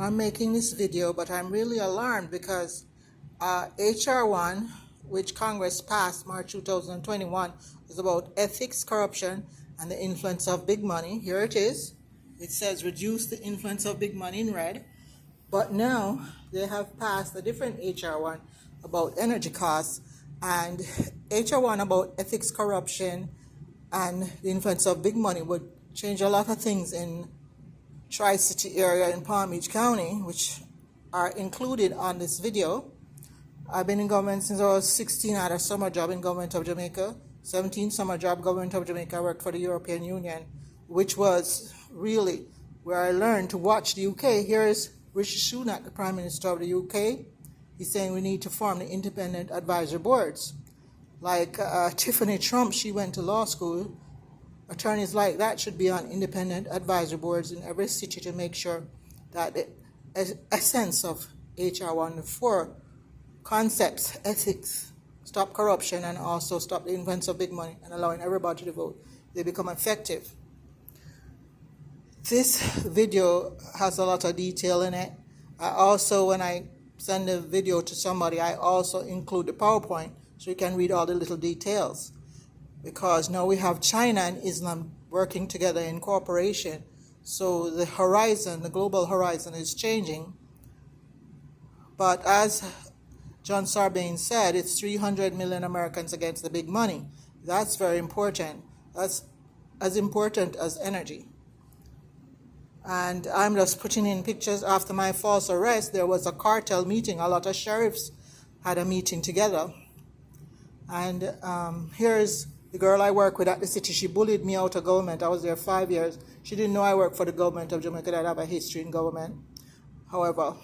I'm making this video, but I'm really alarmed because H.R.1, which Congress passed March 2021, is about ethics, corruption, and the influence of big money. Here it is. It says reduce the influence of big money in red. But now they have passed a different H.R.1 about energy costs, and H.R.1 about ethics, corruption, and the influence of big money would change a lot of things in Tri-City area in Palm Beach County, which are included on this video. I've been in government since I was 16. I had a summer job in government of Jamaica, 17 summer job government of Jamaica. I worked for the European Union, which was really where I learned to watch the UK. Here is Rishi Sunak, the Prime Minister of the UK. He's saying we need to form the independent advisory boards. Like Tiffany Trump, she went to law school. Attorneys like that should be on independent advisory boards in every city to make sure that the essence of H.R.1, 4 concepts, ethics, stop corruption, and also stop the influence of big money and allowing everybody to vote, they become effective. This video has a lot of detail in it. I also, when I send a video to somebody, I also include the PowerPoint so you can read all the little details. Because now we have China and Islam working together in cooperation. So the horizon, the global horizon is changing. But as John Sarbanes said, it's 300 million Americans against the big money. That's very important. That's as important as energy. And I'm just putting in pictures. After my false arrest, there was a cartel meeting. A lot of sheriffs had a meeting together. And here's the girl I work with at the city. She bullied me out of government. I was there 5 years. She didn't know I worked for the government of Jamaica, that I have a history in government. However,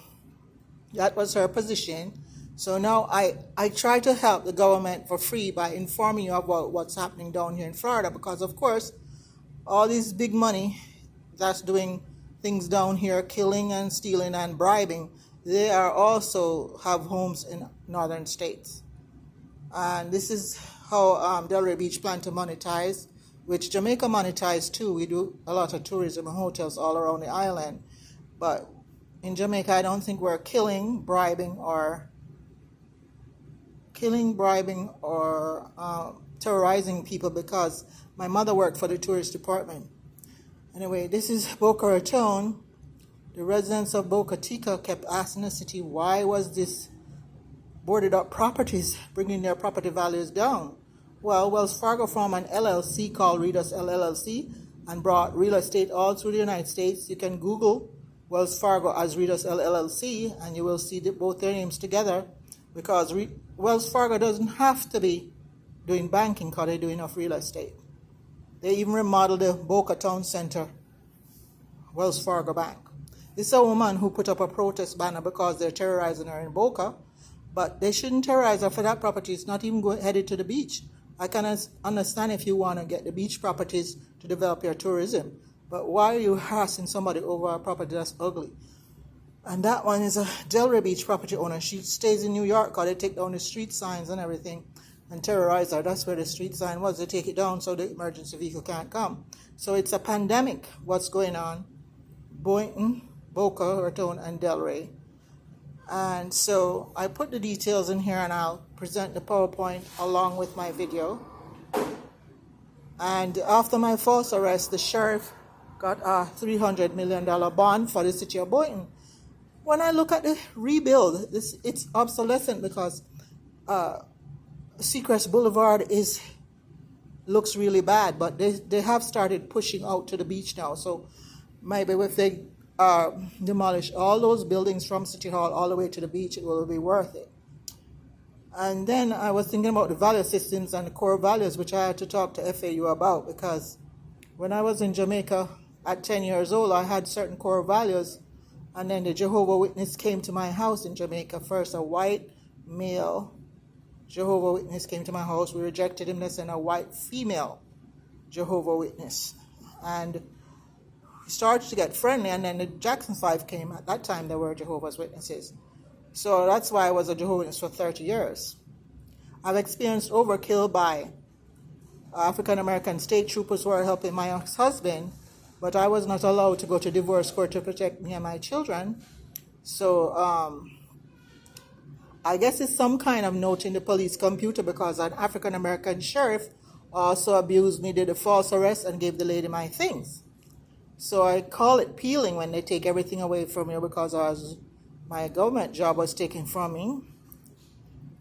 that was her position. So now I try to help the government for free by informing you about what's happening down here in Florida. Because, of course, all this big money that's doing things down here, killing and stealing and bribing, they are also have homes in northern states. And this is how Delray Beach plan to monetize, which Jamaica monetize too. We do a lot of tourism and hotels all around the island. But in Jamaica, I don't think we're killing, bribing, or terrorizing people, because my mother worked for the tourist department. Anyway, this is Boca Raton. The residents of Boca Chica kept asking the city, why was this boarded up properties bringing their property values down? Well, Wells Fargo formed an LLC called Readers LLC and brought real estate all through the United States. You can Google Wells Fargo as Readers LLC and you will see both their names together, because Wells Fargo doesn't have to be doing banking because they do enough real estate. They even remodeled the Boca Town Center, Wells Fargo Bank. This is a woman who put up a protest banner because they're terrorizing her in Boca. But they shouldn't terrorize her for that property. It's not even headed to the beach. I can understand if you want to get the beach properties to develop your tourism. But why are you harassing somebody over a property that's ugly? And that one is a Delray Beach property owner. She stays in New York because they take down the street signs and everything and terrorize her. That's where the street sign was. They take it down so the emergency vehicle can't come. So it's a pandemic, what's going on. Boynton, Boca Raton, and Delray. And so I put the details in here and I'll present the PowerPoint along with my video. And after my false arrest, the sheriff got a $300 million bond for the city of Boynton. When I look at the rebuild, it's obsolescent because Seacrest Boulevard looks really bad, but they have started pushing out to the beach now. So maybe if they demolish all those buildings from City Hall all the way to the beach, it will be worth it. And then I was thinking about the value systems and the core values, which I had to talk to FAU about, because when I was in Jamaica at 10 years old, I had certain core values, and then the Jehovah's Witness came to my house in Jamaica. First, a white male Jehovah's Witness came to my house. We rejected him. They sent a white female Jehovah's Witness. And we started to get friendly, and then the Jackson 5 came. At that time, there were Jehovah's Witnesses. So that's why I was a Jehovah's Witness for 30 years. I've experienced overkill by African-American state troopers who are helping my ex-husband, but I was not allowed to go to divorce court to protect me and my children. So I guess it's some kind of note in the police computer, because an African American sheriff also abused me, did a false arrest, and gave the lady my things. So I call it peeling when they take everything away from you, because my government job was taken from me.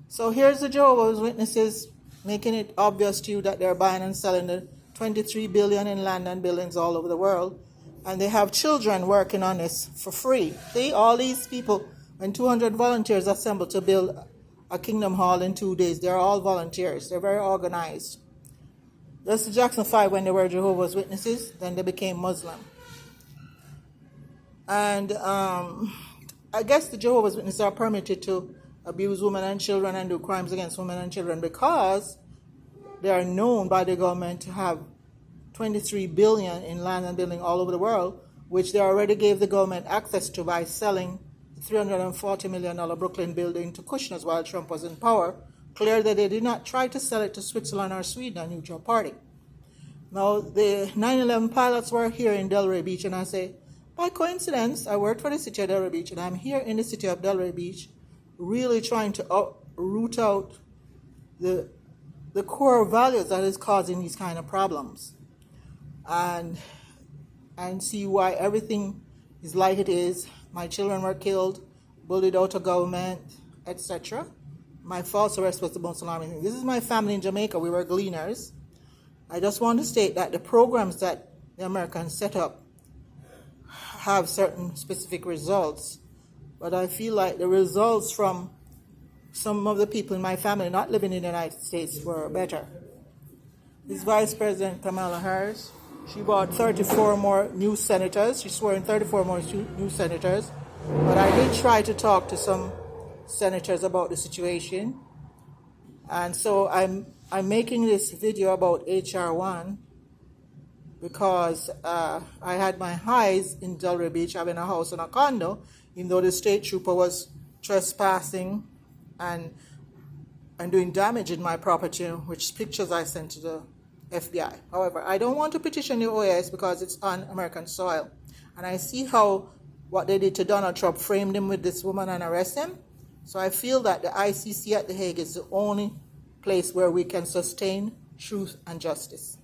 So here's the Jehovah's Witnesses making it obvious to you that they're buying and selling the $23 billion in land and buildings all over the world. And they have children working on this for free. See, all these people, when 200 volunteers assembled to build a Kingdom Hall in 2 days, they're all volunteers. They're very organized. Just Jackson 5, when they were Jehovah's Witnesses, then they became Muslim. And I guess the Jehovah's Witnesses are permitted to abuse women and children and do crimes against women and children because they are known by the government to have $23 billion in land and building all over the world, which they already gave the government access to by selling the $340 million Brooklyn building to Kushner's while Trump was in power. Clear that they did not try to sell it to Switzerland or Sweden, a neutral party. Now, the 9/11 pilots were here in Delray Beach, and I say, by coincidence, I worked for the city of Delray Beach, and I'm here in the city of Delray Beach really trying to root out the core values that is causing these kind of problems, and see why everything is like it is. My children were killed, bullied out of government, etc. My false arrest was the most alarming thing. This is my family in Jamaica. We were gleaners. I just want to state that the programs that the Americans set up have certain specific results, but I feel like the results from some of the people in my family not living in the United States were better. This Vice President Kamala Harris, she brought 34 more new senators. She swore in 34 more new senators. But I did try to talk to some senators about the situation. And so I'm making this video about H.R.1 because I had my highs in Delray Beach, having a house and a condo, even though the state trooper was trespassing and doing damage in my property, which pictures I sent to the FBI. However, I don't want to petition the OAS because it's on American soil. And I see how what they did to Donald Trump framed him with this woman and arrest him. So I feel that the ICC at The Hague is the only place where we can sustain truth and justice.